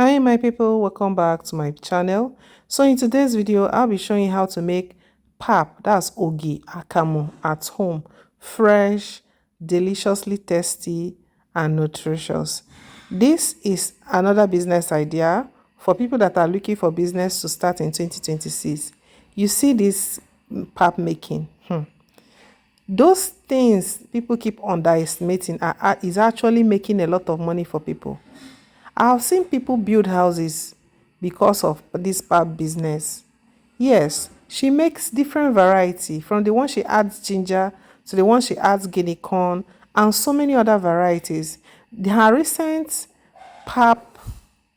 Hi my people, welcome back to my channel. So in today's video I'll be showing you how to make pap, that's ogi akamu, at home. Fresh, deliciously tasty and nutritious. This is another business idea for people that are looking for business to start in 2026. You see this pap making, those things people keep underestimating is actually making a lot of money for people. I've seen people build houses because of this pap business. Yes, she makes different variety, from the one she adds ginger to the one she adds guinea corn and so many other varieties. Her recent pap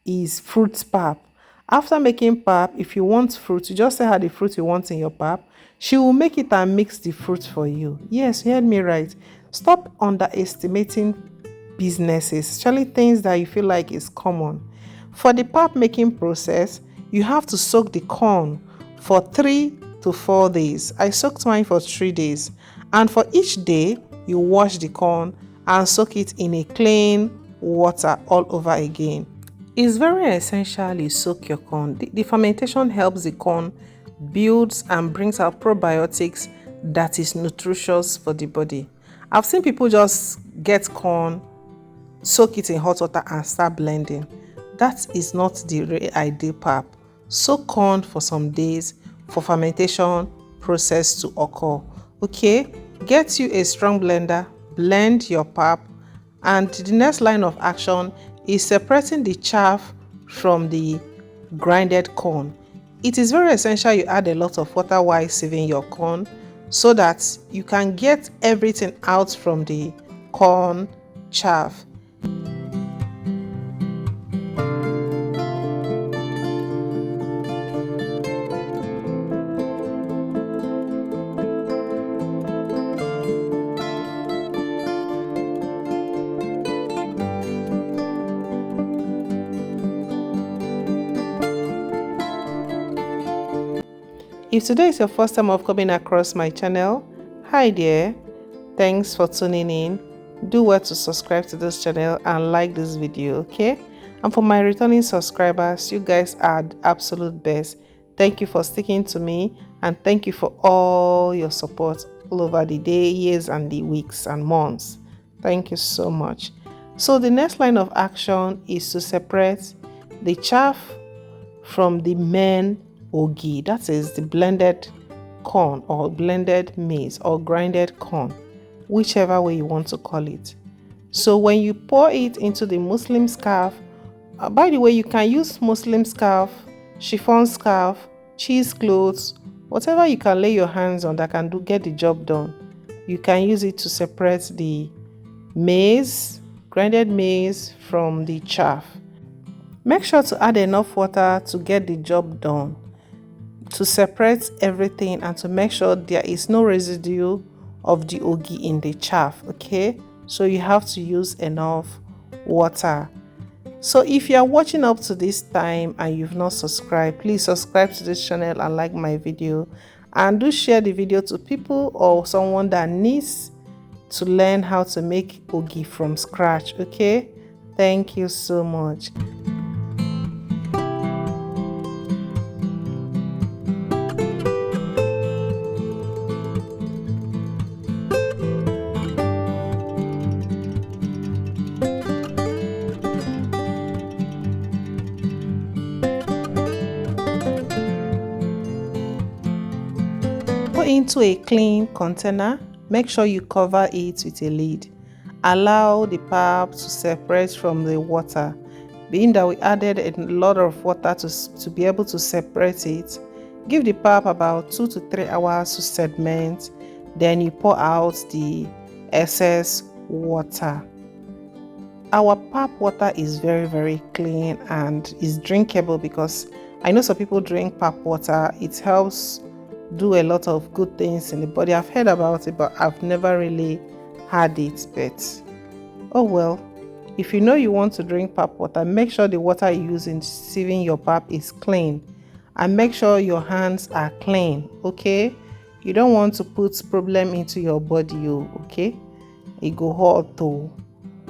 is fruit pap. After making pap, if you want fruit, you just say her the fruit you want in your pap. She will make it and mix the fruit for you. Yes, you heard me right. Stop underestimating businesses, especially things that you feel like is common. For the pap making process, you have to soak the corn for 3 to 4 days. I soaked mine for 3 days. And for each day, you wash the corn and soak it in a clean water all over again. It's very essential you soak your corn. The fermentation helps the corn builds and brings out probiotics that is nutritious for the body. I've seen people just get corn, soak it in hot water and start blending. That is not the ideal pap. Soak corn for some days for fermentation process to occur. Okay, get you a strong blender, blend your pap, and the next line of action is separating the chaff from the grinded corn. It is very essential you add a lot of water while sieving your corn so that you can get everything out from the corn chaff. If today is your first time of coming across my channel, hi there, thanks for tuning in. Do well to subscribe to this channel and like this video, okay? And for my returning subscribers, you guys are the absolute best. Thank you for sticking to me and thank you for all your support all over the day, years and the weeks and months. Thank you so much. So the next line of action is to separate the chaff from the main ogi, that is the blended corn or blended maize or grinded corn, whichever way you want to call it. So when you pour it into the Muslim scarf, by the way, you can use Muslim scarf, chiffon scarf, cheesecloths, whatever you can lay your hands on that can get the job done. You can use it to separate the maize, grinded maize, from the chaff. Make sure to add enough water to get the job done, to separate everything and to make sure there is no residue of the ogi in the chaff, okay? So you have to use enough water. So if you are watching up to this time and you've not subscribed, please subscribe to this channel and like my video, and do share the video to people or someone that needs to learn how to make ogi from scratch, okay? Thank you so much. Into a clean container, make sure you cover it with a lid. Allow the pap to separate from the water. Being that we added a lot of water to be able to separate it, give the pap about 2 to 3 hours to sediment. Then you pour out the excess water. Our pap water is very clean and is drinkable, because I know some people drink pap water. It helps do a lot of good things in the body. I've heard about it, but I've never really had it. But oh well, if you know you want to drink pap water, make sure the water you use in sieving your pap is clean, and make sure your hands are clean, okay? You don't want to put problem into your body, okay? It go hot though.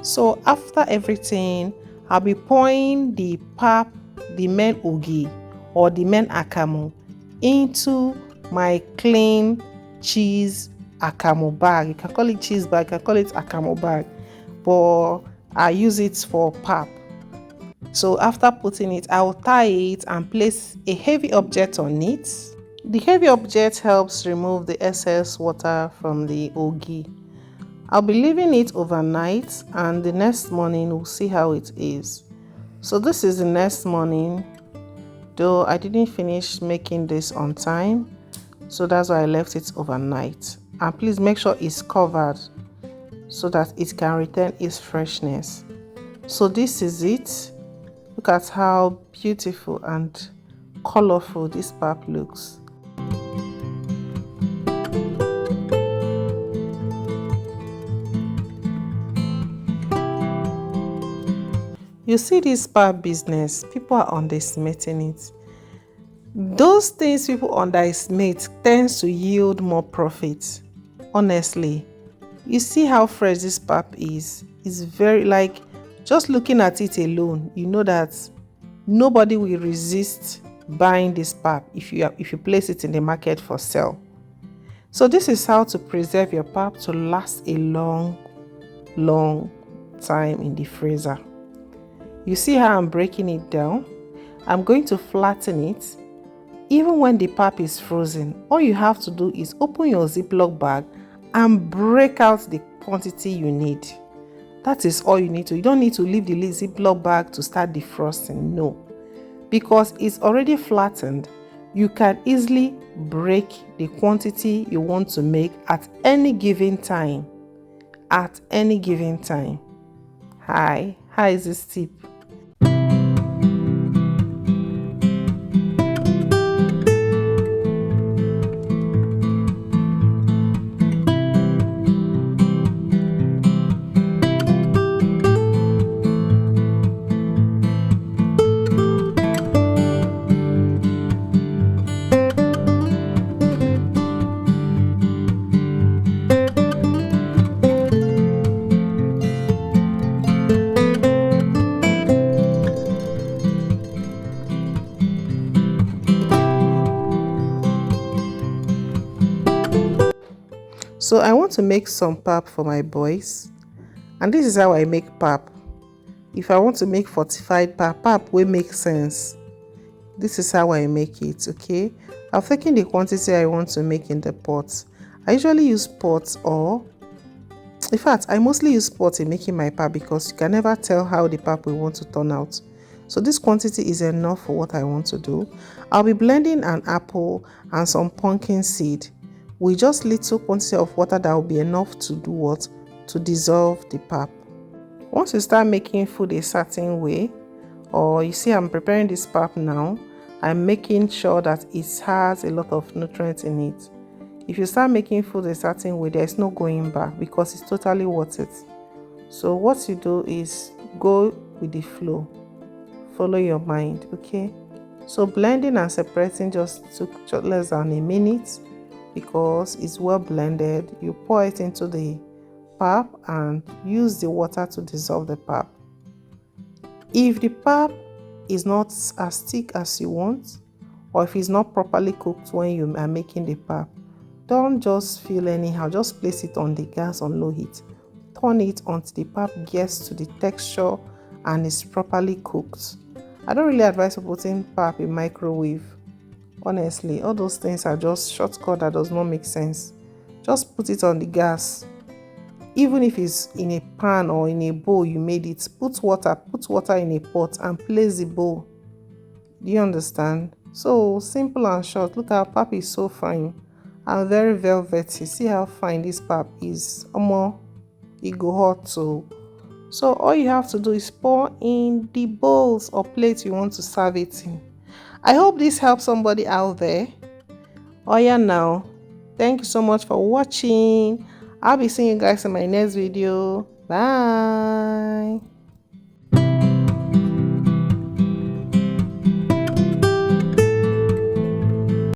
So after everything, I'll be pouring the pap, the main ogi or the main akamu into my clean cheese akamu bag. You can call it cheese bag, you can call it akamu bag, but I use it for pap. So after putting it, I will tie it and place a heavy object on it. The heavy object helps remove the excess water from the ogi. I'll be leaving it overnight, and the next morning we'll see how it is. So this is the next morning, though I didn't finish making this on time, so that's why I left it overnight. And please make sure it's covered so that it can retain its freshness. So this is it. Look at how beautiful and colorful this pap looks. You see, this pap business, people are underestimating it. Those things people underestimate tends to yield more profit. Honestly, you see how fresh this pap is. It's very, like, just looking at it alone, you know that nobody will resist buying this pap if you place it in the market for sale. So this is how to preserve your pap to last a long time in the freezer. You see how I'm breaking it down? I'm going to flatten it. Even when the pap is frozen, all you have to do is open your Ziploc bag and break out the quantity you need. That is all you need to. You don't need to leave the Ziploc bag to start defrosting, no. Because it's already flattened, you can easily break the quantity you want to make at any given time. At any given time. Hi, how is this tip? So I want to make some pap for my boys, and this is how I make pap. If I want to make fortified pap will make sense. This is how I make it, okay? I've taken the quantity I want to make in the pot. I usually use pots, or in fact I mostly use pot in making my pap because you can never tell how the pap will want to turn out. So this quantity is enough for what I want to do. I'll be blending an apple and some pumpkin seed with just little quantity of water that will be enough to do what? To dissolve the pap. Once you start making food a certain way, or you see I'm preparing this pap now, I'm making sure that it has a lot of nutrients in it. If you start making food a certain way, there's no going back because it's totally worth it. So what you do is go with the flow. Follow your mind, okay? So blending and separating just took less than a minute because it's well blended. You pour it into the pap and use the water to dissolve the pap. If the pap is not as thick as you want, or if it's not properly cooked when you are making the pap, don't just feel anyhow. Just place it on the gas on low heat. Turn it until the pap gets to the texture and is properly cooked. I don't really advise putting pap in microwave. Honestly, all those things are just shortcut that does not make sense. Just put it on the gas. Even if it's in a pan or in a bowl you made it, put water in a pot and place the bowl. Do you understand? So simple and short. Look, our pap is so fine and very velvety. See how fine this pap is. It go hot too. So all you have to do is pour in the bowls or plates you want to serve it in. I hope this helps somebody out there. Oh yeah, now. Thank you so much for watching. I'll be seeing you guys in my next video. Bye.